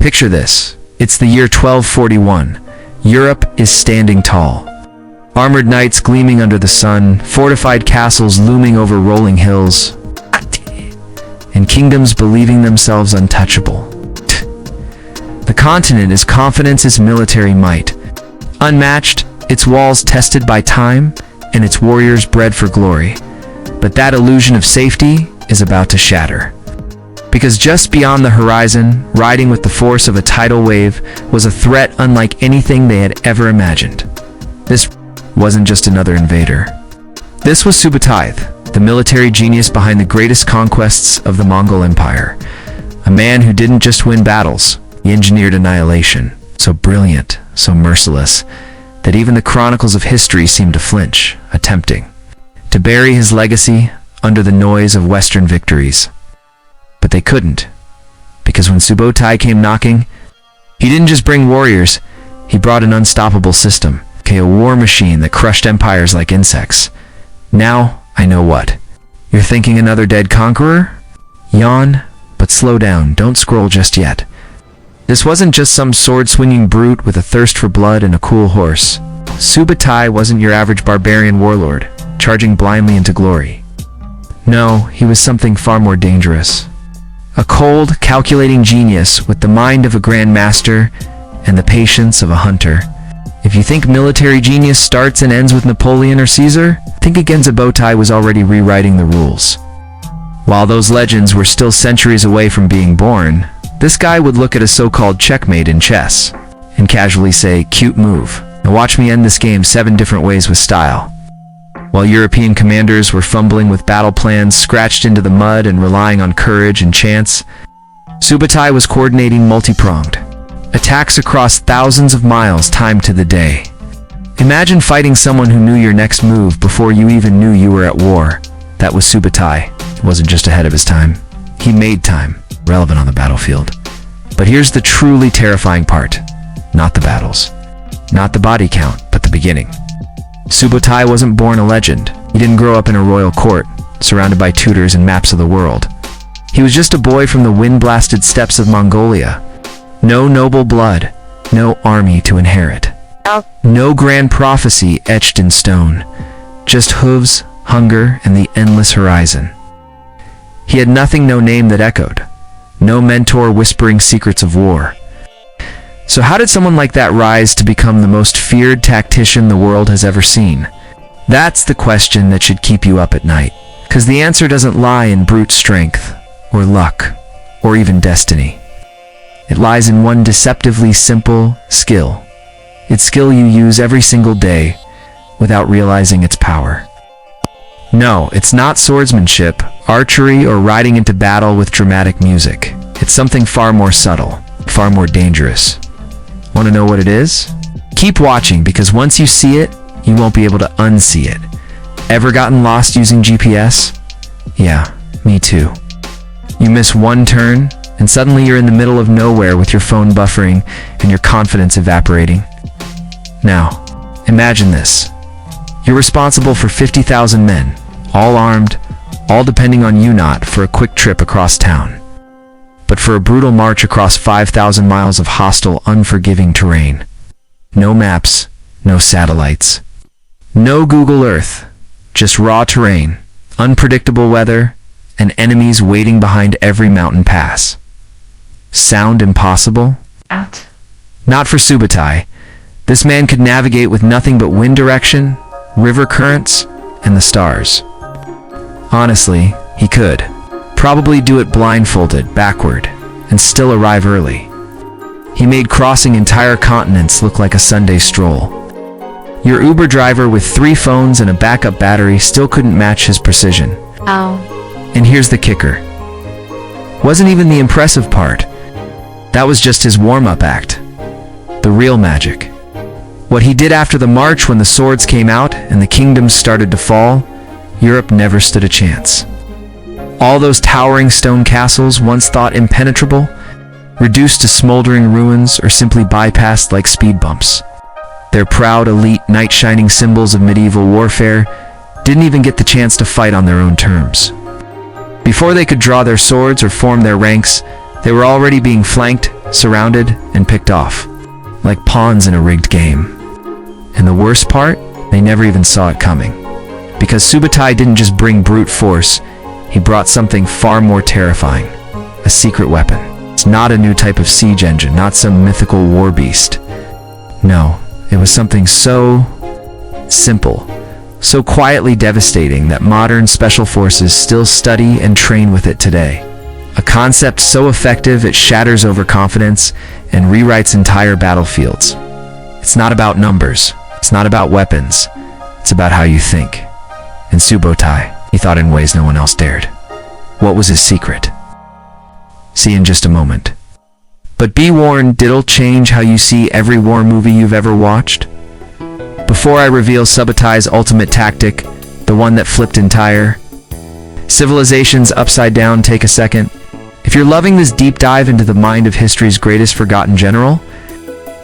Picture this. It's the year 1241. Europe is standing tall. Armored knights gleaming under the sun, fortified castles looming over rolling hills, and kingdoms believing themselves untouchable. The continent is confidence, military might. Unmatched, its walls tested by time, and its warriors bred for glory. But that illusion of safety is about to shatter. Because just beyond the horizon, riding with the force of a tidal wave, was a threat unlike anything they had ever imagined. This wasn't just another invader. This was Subutai, the military genius behind the greatest conquests of the Mongol Empire. A man who didn't just win battles, he engineered annihilation, so brilliant, so merciless, that even the chronicles of history seemed to flinch, attempting to bury his legacy under the noise of Western victories. But they couldn't, because when Subutai came knocking, he didn't just bring warriors, he brought an unstoppable system, a war machine that crushed empires like insects. Now, I know what. You're thinking another dead conqueror? Yawn, but slow down, don't scroll just yet. This wasn't just some sword-swinging brute with a thirst for blood and a cool horse. Subutai wasn't your average barbarian warlord, charging blindly into glory. No, he was something far more dangerous. A cold, calculating genius with the mind of a grand master and the patience of a hunter. If you think military genius starts and ends with Napoleon or Caesar, think again. Subutai was already rewriting the rules. While those legends were still centuries away from being born, this guy would look at a so-called checkmate in chess and casually say, "Cute move. Now watch me end this game 7 different ways with style." While European commanders were fumbling with battle plans scratched into the mud and relying on courage and chance, Subutai was coordinating multi-pronged attacks across thousands of miles timed to the day. Imagine fighting someone who knew your next move before you even knew you were at war. That was Subutai. He wasn't just ahead of his time. He made time relevant on the battlefield. But here's the truly terrifying part. Not the battles. Not the body count, but the beginning. Subutai wasn't born a legend. He didn't grow up in a royal court, surrounded by tutors and maps of the world. He was just a boy from the wind-blasted steppes of Mongolia. No noble blood, no army to inherit. No grand prophecy etched in stone. Just hooves, hunger, and the endless horizon. He had nothing, no name that echoed. No mentor whispering secrets of war. So how did someone like that rise to become the most feared tactician the world has ever seen? That's the question that should keep you up at night. Because the answer doesn't lie in brute strength, or luck, or even destiny. It lies in one deceptively simple skill. It's skill you use every single day without realizing its power. No, it's not swordsmanship, archery, or riding into battle with dramatic music. It's something far more subtle, far more dangerous. Want to know what it is? Keep watching, because once you see it, you won't be able to unsee it. Ever gotten lost using GPS? Yeah, me too. You miss one turn, and suddenly you're in the middle of nowhere with your phone buffering and your confidence evaporating. Now, imagine this. You're responsible for 50,000 men, all armed, all depending on you not for a quick trip across town, but for a brutal march across 5,000 miles of hostile, unforgiving terrain. No maps, no satellites, no Google Earth, just raw terrain, unpredictable weather, and enemies waiting behind every mountain pass. Sound impossible? Out. Not for Subutai. This man could navigate with nothing but wind direction, river currents, and the stars. Honestly, he could. Probably do it blindfolded, backward, and still arrive early. He made crossing entire continents look like a Sunday stroll. Your Uber driver with 3 phones and a backup battery still couldn't match his precision. Ow. And here's the kicker. Wasn't even the impressive part. That was just his warm-up act. The real magic. What he did after the march, when the swords came out and the kingdoms started to fall, Europe never stood a chance. All those towering stone castles, once thought impenetrable, reduced to smoldering ruins or simply bypassed like speed bumps. Their proud, elite, knight-shining symbols of medieval warfare didn't even get the chance to fight on their own terms. Before they could draw their swords or form their ranks, they were already being flanked, surrounded and picked off, like pawns in a rigged game. And the worst part? They never even saw it coming. Because Subutai didn't just bring brute force, he brought something far more terrifying. A secret weapon. It's not a new type of siege engine, not some mythical war beast. No, it was something so simple, so quietly devastating that modern special forces still study and train with it today. A concept so effective it shatters overconfidence and rewrites entire battlefields. It's not about numbers. It's not about weapons. It's about how you think. In Subutai, he thought in ways no one else dared. What was his secret? See in just a moment. But be warned, it'll change how you see every war movie you've ever watched. Before I reveal Subutai's ultimate tactic, the one that flipped entire civilizations upside down, take a second. If you're loving this deep dive into the mind of history's greatest forgotten general,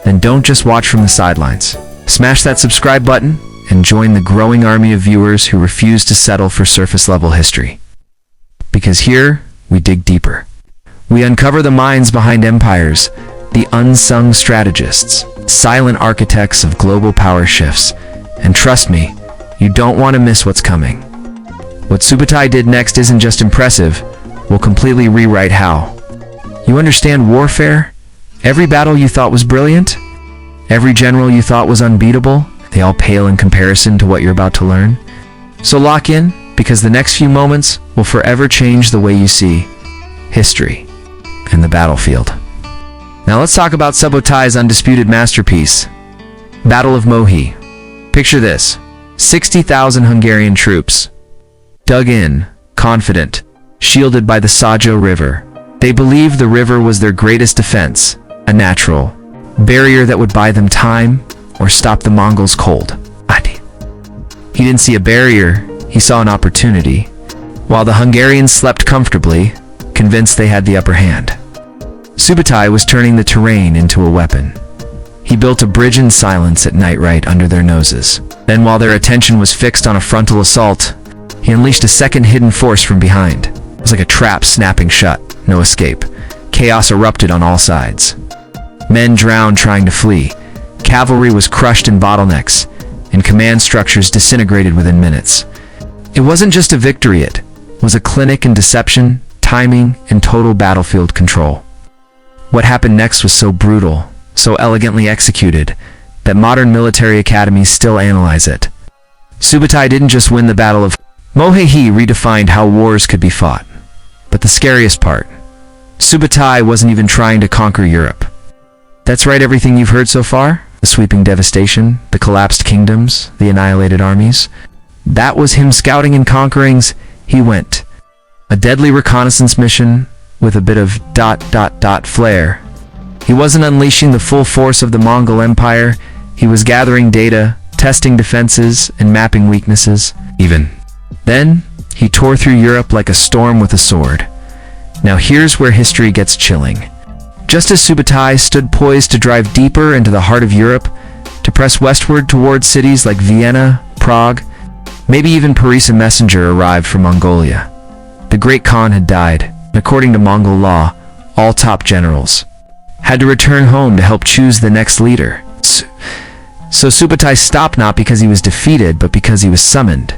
then don't just watch from the sidelines. Smash that subscribe button and join the growing army of viewers who refuse to settle for surface-level history. Because here, we dig deeper. We uncover the minds behind empires, the unsung strategists, silent architects of global power shifts. And trust me, you don't want to miss what's coming. What Subutai did next isn't just impressive, we'll completely rewrite how. You understand warfare? Every battle you thought was brilliant? Every general you thought was unbeatable? They all pale in comparison to what you're about to learn. So lock in, because the next few moments will forever change the way you see history and the battlefield. Now let's talk about Subutai's undisputed masterpiece, Battle of Mohi. Picture this, 60,000 Hungarian troops, dug in, confident, shielded by the Sajo River. They believed the river was their greatest defense, a natural barrier that would buy them time or stop the Mongols cold. He didn't see a barrier, he saw an opportunity, while the Hungarians slept comfortably, convinced they had the upper hand. Subutai was turning the terrain into a weapon. He built a bridge in silence at night right under their noses. Then while their attention was fixed on a frontal assault, he unleashed a second hidden force from behind. It was like a trap snapping shut, no escape. Chaos erupted on all sides. Men drowned trying to flee. Cavalry was crushed in bottlenecks, and command structures disintegrated within minutes. It wasn't just a victory, it was a clinic in deception, timing, and total battlefield control. What happened next was so brutal, so elegantly executed, that modern military academies still analyze it. Subutai didn't just win the Battle of Mohi, he redefined how wars could be fought. But the scariest part, Subutai wasn't even trying to conquer Europe. That's right, everything you've heard so far? The sweeping devastation, the collapsed kingdoms, the annihilated armies. That was him scouting and conquering. He went. A deadly reconnaissance mission with a bit of ... flair. He wasn't unleashing the full force of the Mongol Empire. He was gathering data, testing defenses, and mapping weaknesses. Then, he tore through Europe like a storm with a sword. Now here's where history gets chilling. Just as Subutai stood poised to drive deeper into the heart of Europe, to press westward towards cities like Vienna, Prague, maybe even Paris, a messenger arrived from Mongolia. The great Khan had died, and according to Mongol law, all top generals had to return home to help choose the next leader. So Subutai stopped not because he was defeated, but because he was summoned.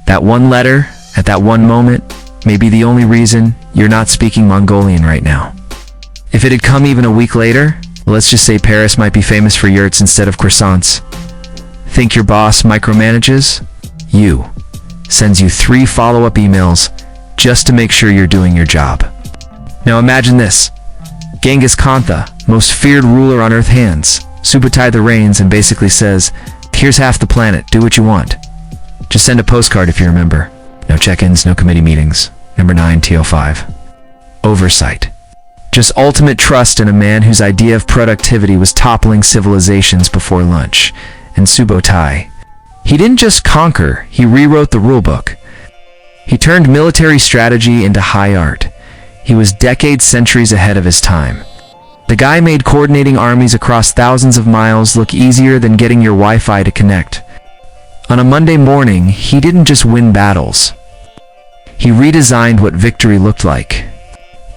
That one letter, at that one moment, may be the only reason you're not speaking Mongolian right now. If it had come even a week later, let's just say Paris might be famous for yurts instead of croissants. Think your boss micromanages? You. Sends you 3 follow-up emails just to make sure you're doing your job. Now imagine this. Genghis Khan, most feared ruler on earth, hands Subutai the reins and basically says, here's half the planet, do what you want. Just send a postcard if you remember. No check-ins, no committee meetings. Number 9, TO5. Oversight. Just ultimate trust in a man whose idea of productivity was toppling civilizations before lunch. And Subutai, he didn't just conquer, he rewrote the rulebook. He turned military strategy into high art. He was decades, centuries ahead of his time. The guy made coordinating armies across thousands of miles look easier than getting your Wi-Fi to connect. On a Monday morning, he didn't just win battles. He redesigned what victory looked like.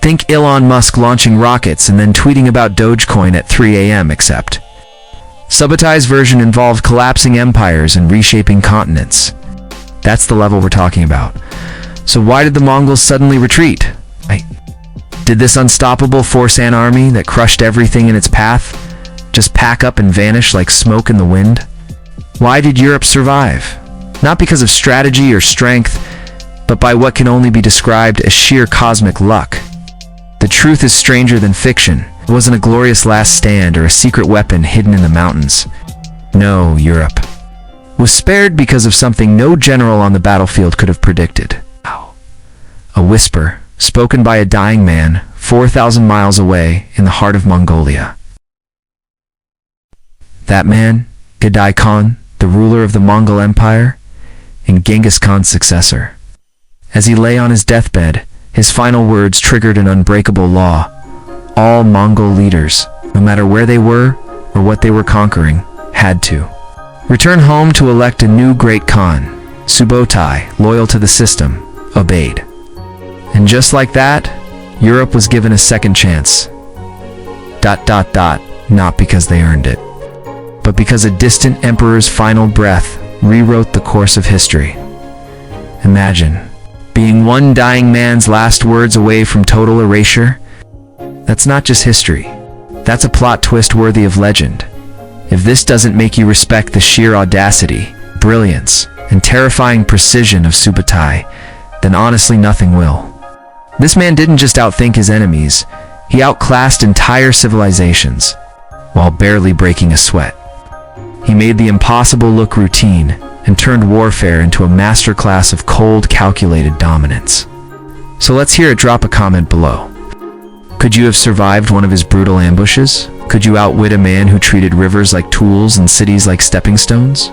Think Elon Musk launching rockets and then tweeting about Dogecoin at 3 a.m. except Subbutai's version involved collapsing empires and reshaping continents. That's the level we're talking about. So why did the Mongols suddenly retreat? Did this unstoppable Forsan army that crushed everything in its path just pack up and vanish like smoke in the wind? Why did Europe survive? Not because of strategy or strength, but by what can only be described as sheer cosmic luck. The truth is stranger than fiction. It wasn't a glorious last stand or a secret weapon hidden in the mountains. No, Europe was spared because of something no general on the battlefield could have predicted. A whisper, spoken by a dying man 4,000 miles away in the heart of Mongolia. That man, Genghis Khan, the ruler of the Mongol Empire, and Genghis Khan's successor. As he lay on his deathbed, his final words triggered an unbreakable law. All Mongol leaders, no matter where they were or what they were conquering, had to return home to elect a new great Khan. Sugbotai, loyal to the system, obeyed. And just like that, Europe was given a second chance. ... Not because they earned it, but because a distant emperor's final breath rewrote the course of history. Imagine being one dying man's last words away from total erasure. That's not just history. That's a plot twist worthy of legend. If this doesn't make you respect the sheer audacity, brilliance, and terrifying precision of Sugbotai, then honestly nothing will. This man didn't just outthink his enemies, he outclassed entire civilizations, while barely breaking a sweat. He made the impossible look routine, and turned warfare into a masterclass of cold, calculated dominance. So let's hear it. Drop a comment below. Could you have survived one of his brutal ambushes? Could you outwit a man who treated rivers like tools and cities like stepping stones?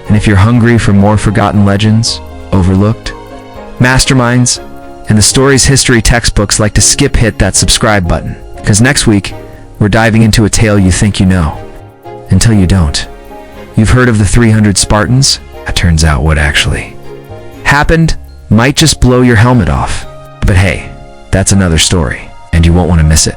And if you're hungry for more forgotten legends, overlooked masterminds, and the story's history textbooks, like to hit that subscribe button. Because next week, we're diving into a tale you think you know, until you don't. You've heard of the 300 Spartans? That turns out what actually happened might just blow your helmet off. But hey, that's another story, and you won't want to miss it.